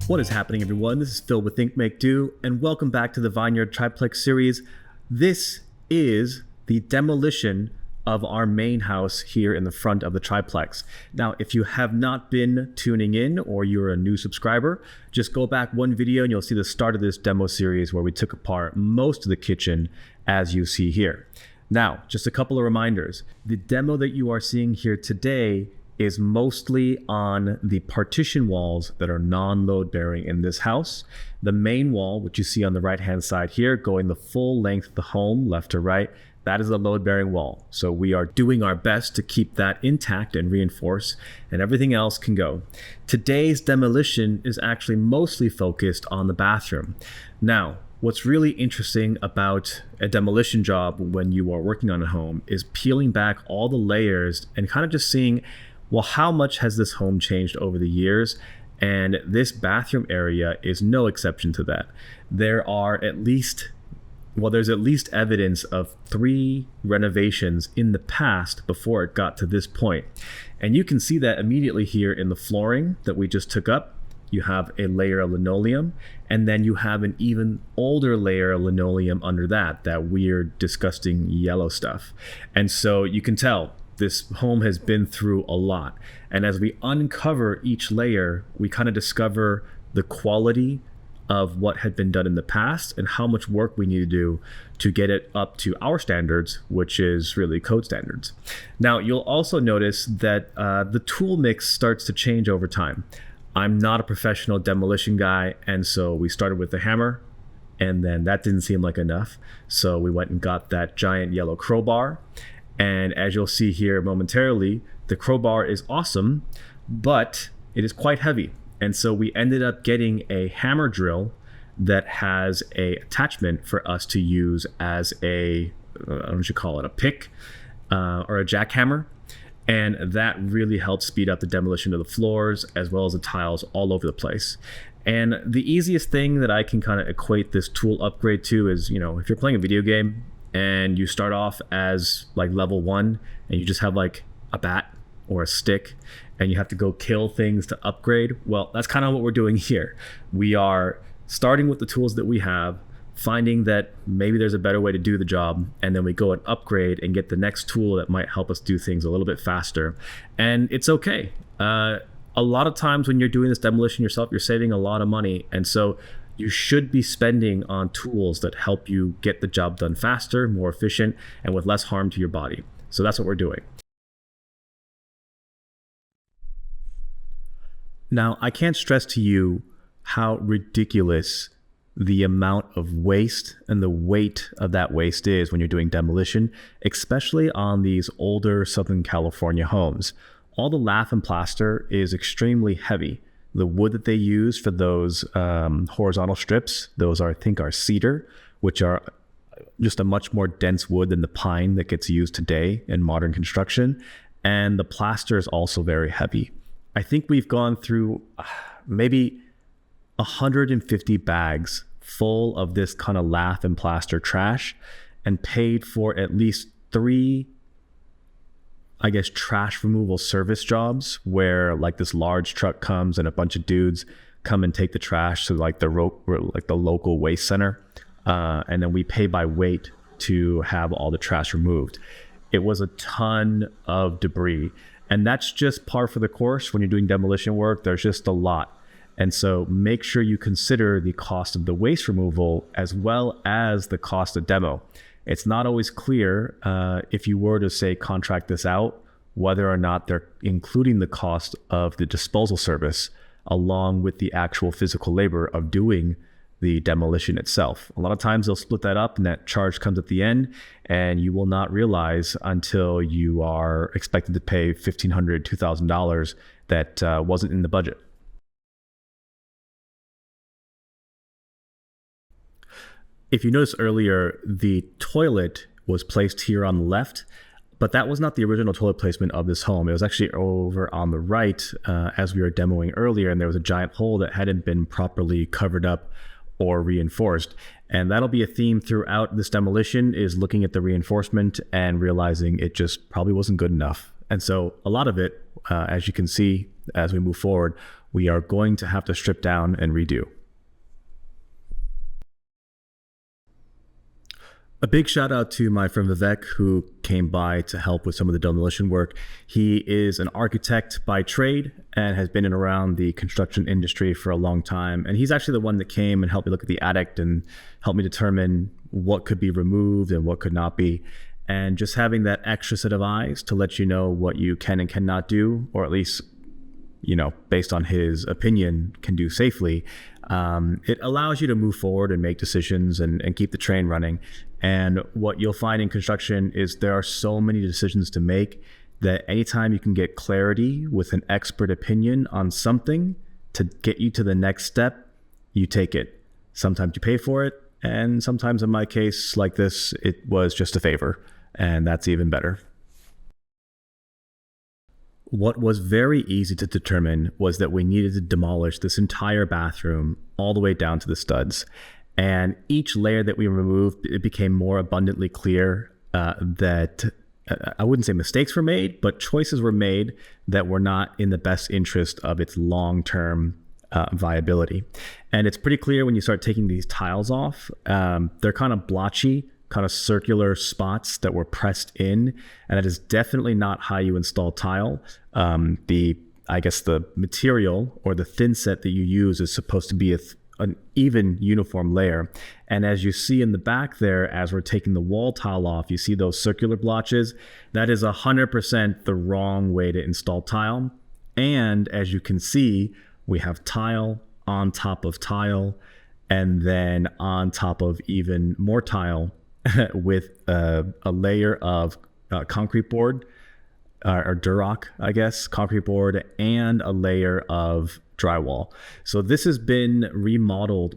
What is happening, everyone? This is Phil with Think Make Do, and welcome back to the Vineyard Triplex series. This is the demolition of our main house here in the front of the triplex. Now, if you have not been tuning in or you're a new subscriber, just go back one video and you'll see the start of this demo series where we took apart most of the kitchen as you see here. Now, just a couple of reminders. The demo that you are seeing here today is mostly on the partition walls that are non-load bearing in this house. The main wall, which you see on the right-hand side here, going the full length of the home, left to right, that is a load-bearing wall. So we are doing our best to keep that intact and reinforce, and everything else can go. Today's demolition is actually mostly focused on the bathroom. Now, what's really interesting about a demolition job when you are working on a home is peeling back all the layers and kind of just seeing, well, how much has this home changed over the years? And this bathroom area is no exception to that. There's at least evidence of 3 renovations in the past before it got to this point. And you can see that immediately here in the flooring that we just took up. You have a layer of linoleum, and then you have an even older layer of linoleum under that weird, disgusting yellow stuff. And so you can tell this home has been through a lot. And as we uncover each layer, we kind of discover the quality of what had been done in the past and how much work we need to do to get it up to our standards, which is really code standards. Now, you'll also notice that the tool mix starts to change over time. I'm not a professional demolition guy, and so we started with the hammer, and then that didn't seem like enough. So we went and got that giant yellow crowbar. And as you'll see here momentarily, the crowbar is awesome, but it is quite heavy. And so we ended up getting a hammer drill that has a attachment for us to use as a, I don't know what you call it, a pick or a jackhammer. And that really helped speed up the demolition of the floors as well as the tiles all over the place. And the easiest thing that I can kind of equate this tool upgrade to is, if you're playing a video game and you start off as like level 1 and you just have like a bat or a stick and you have to go kill things to upgrade, well, that's kind of what we're doing here. We are starting with the tools that we have, finding that maybe there's a better way to do the job, and then we go and upgrade and get the next tool that might help us do things a little bit faster. And it's okay. A lot of times when you're doing this demolition yourself, you're saving a lot of money, and so you should be spending on tools that help you get the job done faster, more efficient, and with less harm to your body. So that's what we're doing. Now, I can't stress to you how ridiculous the amount of waste and the weight of that waste is when you're doing demolition, especially on these older Southern California homes. All the lath and plaster is extremely heavy. The wood that they use for those horizontal strips, those are, I think, are cedar, which are just a much more dense wood than the pine that gets used today in modern construction. And the plaster is also very heavy. I think we've gone through maybe 150 bags full of this kind of lath and plaster trash and paid for at least 3 trash removal service jobs where like this large truck comes and a bunch of dudes come and take the trash to like the local waste center, and then we pay by weight to have all the trash removed. It was a ton of debris, and that's just par for the course when you're doing demolition work. There's just a lot. And so make sure you consider the cost of the waste removal as well as the cost of demo. It's not always clear if you were to say contract this out, whether or not they're including the cost of the disposal service along with the actual physical labor of doing the demolition itself. A lot of times they'll split that up and that charge comes at the end, and you will not realize until you are expected to pay $1,500, $2,000 that wasn't in the budget. If you noticed earlier, the toilet was placed here on the left, but that was not the original toilet placement of this home. It was actually over on the right as we were demoing earlier, and there was a giant hole that hadn't been properly covered up or reinforced. And that'll be a theme throughout this demolition, is looking at the reinforcement and realizing it just probably wasn't good enough. And so a lot of it as you can see, as we move forward, we are going to have to strip down and redo. A big shout out to my friend Vivek, who came by to help with some of the demolition work. He is an architect by trade and has been in around the construction industry for a long time. And he's actually the one that came and helped me look at the attic and helped me determine what could be removed and what could not be. And just having that extra set of eyes to let you know what you can and cannot do, or at least, based on his opinion, can do safely. It allows you to move forward and make decisions and keep the train running. And what you'll find in construction is there are so many decisions to make that anytime you can get clarity with an expert opinion on something to get you to the next step, you take it. Sometimes you pay for it, and sometimes in my case like this, it was just a favor, and that's even better. What was very easy to determine was that we needed to demolish this entire bathroom all the way down to the studs. And each layer that we removed, it became more abundantly clear that I wouldn't say mistakes were made, but choices were made that were not in the best interest of its long-term viability. And it's pretty clear when you start taking these tiles off. They're kind of blotchy, kind of circular spots that were pressed in, and that is definitely not how you install tile. I guess the material or the thin set that you use is supposed to be an even uniform layer. And as you see in the back there, as we're taking the wall tile off, you see those circular blotches. That is 100% the wrong way to install tile. And as you can see, we have tile on top of tile, and then on top of even more tile with a layer of concrete board, or Durock, I guess, concrete board, and a layer of drywall. So this has been remodeled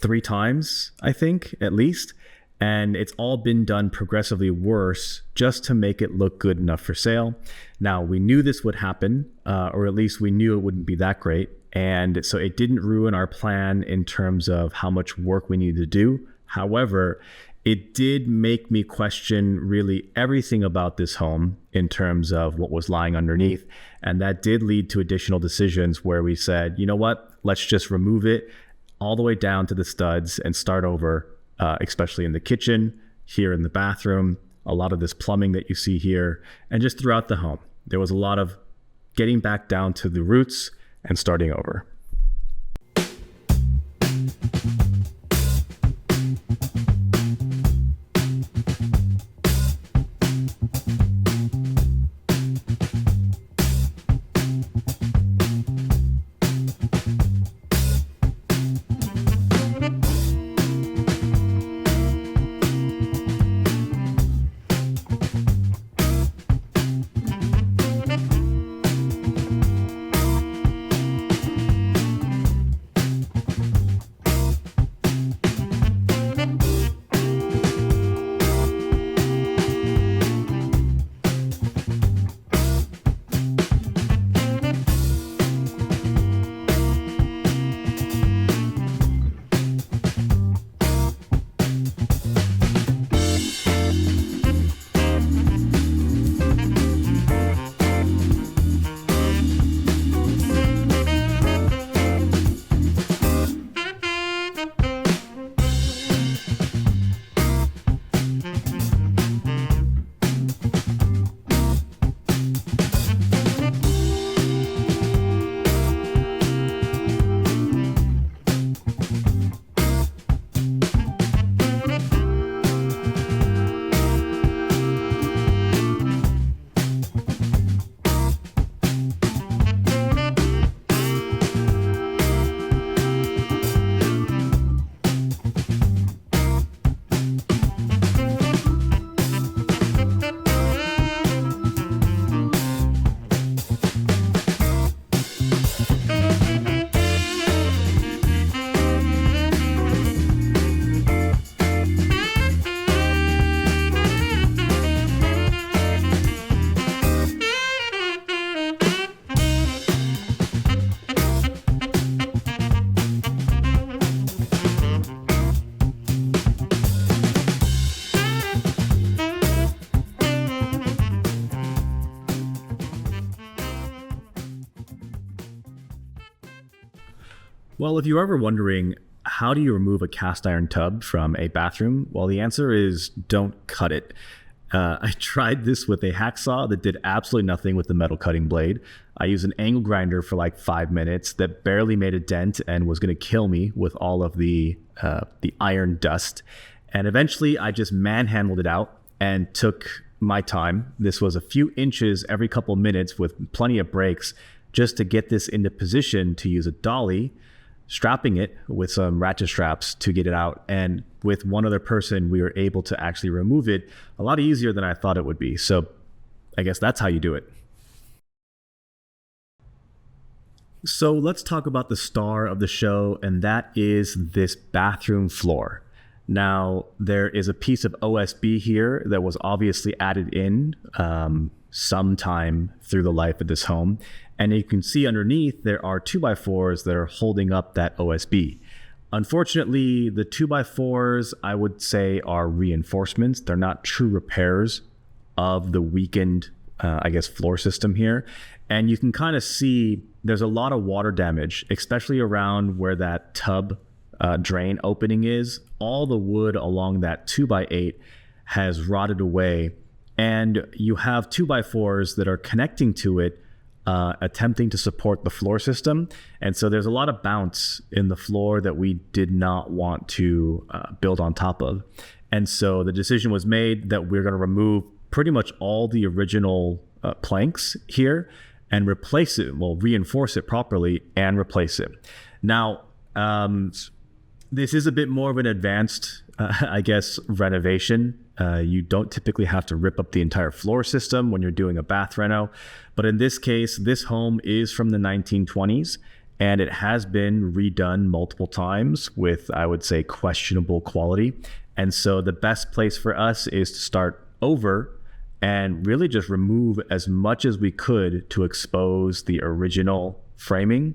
3 times, I think, at least. And it's all been done progressively worse just to make it look good enough for sale. Now, we knew this would happen, or at least we knew it wouldn't be that great. And so it didn't ruin our plan in terms of how much work we needed to do. However, it did make me question really everything about this home in terms of what was lying underneath. And that did lead to additional decisions where we said, you know what, let's just remove it all the way down to the studs and start over, especially in the kitchen, here in the bathroom, a lot of this plumbing that you see here, and just throughout the home. There was a lot of getting back down to the roots and starting over. Well, if you're ever wondering, how do you remove a cast iron tub from a bathroom? Well, the answer is don't cut it. I tried this with a hacksaw that did absolutely nothing with the metal cutting blade. I used an angle grinder for like 5 minutes that barely made a dent and was going to kill me with all of the iron dust. And eventually I just manhandled it out and took my time. This was a few inches every couple minutes with plenty of breaks just to get this into position to use a dolly, strapping it with some ratchet straps to get it out. And with one other person, we were able to actually remove it a lot easier than I thought it would be. So I guess that's how you do it. So let's talk about the star of the show, and that is this bathroom floor. Now, there is a piece of OSB here that was obviously added in sometime through the life of this home. And you can see underneath there are 2x4s that are holding up that OSB. Unfortunately, the 2x4s, I would say, are reinforcements. They're not true repairs of the weakened, floor system here. And you can kind of see there's a lot of water damage, especially around where that tub drain opening is. All the wood along that 2x8 has rotted away. And you have 2x4s that are connecting to it, attempting to support the floor system. And so there's a lot of bounce in the floor that we did not want to build on top of. And so the decision was made that we're going to remove pretty much all the original planks here and replace it. We'll reinforce it properly and replace it. Now, this is a bit more of an advanced, renovation. You don't typically have to rip up the entire floor system when you're doing a bath reno. But in this case, this home is from the 1920s and it has been redone multiple times with, I would say, questionable quality. And so the best place for us is to start over and really just remove as much as we could to expose the original framing.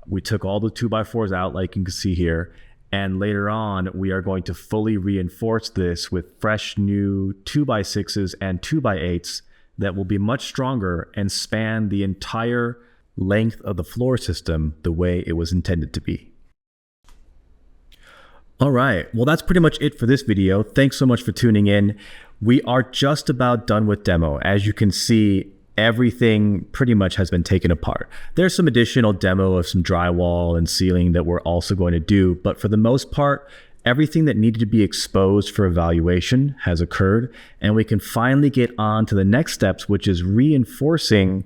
We took all the 2x4s out, like you can see here. And later on, we are going to fully reinforce this with fresh new 2x6s and 2x8s that will be much stronger and span the entire length of the floor system the way it was intended to be. All right, well, that's pretty much it for this video. Thanks so much for tuning in. We are just about done with demo. As you can see, everything pretty much has been taken apart. There's some additional demo of some drywall and ceiling that we're also going to do, but for the most part, everything that needed to be exposed for evaluation has occurred, and we can finally get on to the next steps, which is reinforcing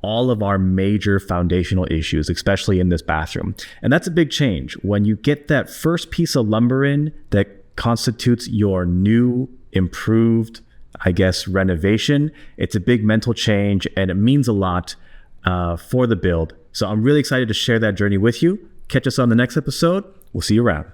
all of our major foundational issues, especially in this bathroom. And that's a big change. When you get that first piece of lumber in that constitutes your new, improved, renovation, it's a big mental change and it means a lot for the build. So I'm really excited to share that journey with you. Catch us on the next episode. We'll see you around.